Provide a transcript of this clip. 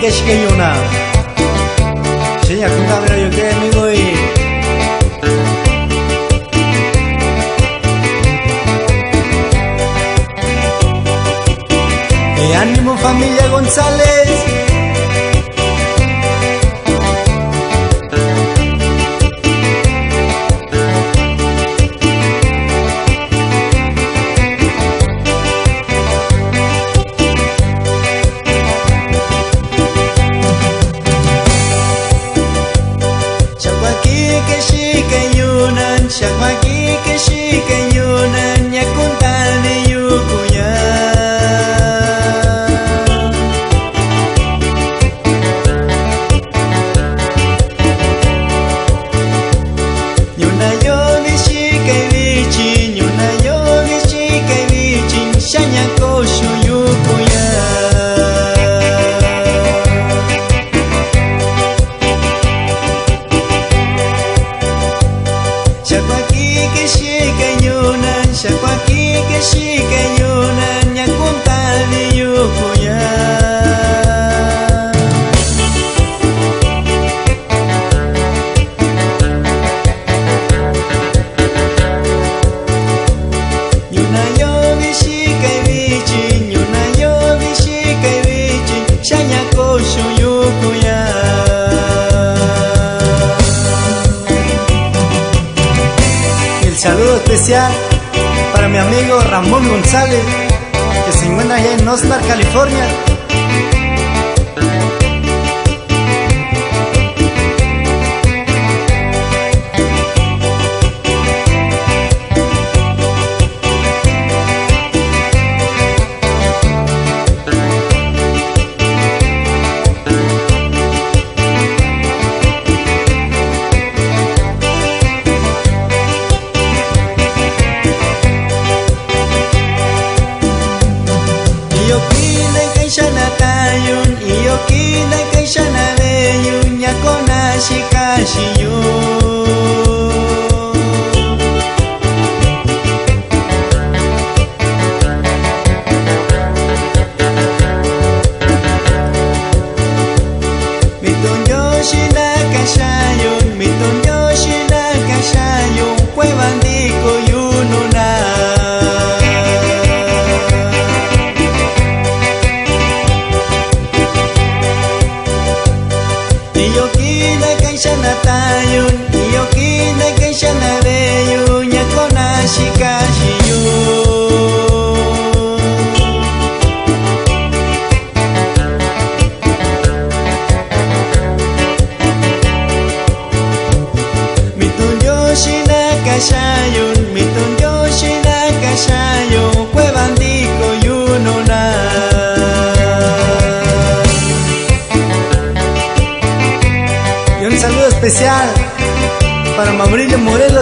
keshkeyuna Cheña kunta mira yo que amigo y ánimo familia González. Shakwaki que shikayunan ya kuntani yukuya Nyuna yogi shikai vichin Nyuna yogi shikai vichin Shanya koshu yukuya Shakwaki que shikayunan Shakwaki que shikayunan ya kuntani yukuya Nyuna yogi shikai vichin Nyuna yogi shikai vichin Shanya koshu yukuya Saludo especial para mi amigo Ramón González, que se encuentra allá en Oxnard, California. Iyo kina kaisha na leyun ya kona shikashiyo Miton yoshina kashayun Miton yoshina kashayun Kwe bandiko yununa Iyo kina kaisha na tayun Iyo kina kaisha na leyun Ya kona shikashiyo Mitun yoshina kashayun Mitun yoshina kashayun Kwe bandiko yununa Y un saludo especial para Mauricio Morelos.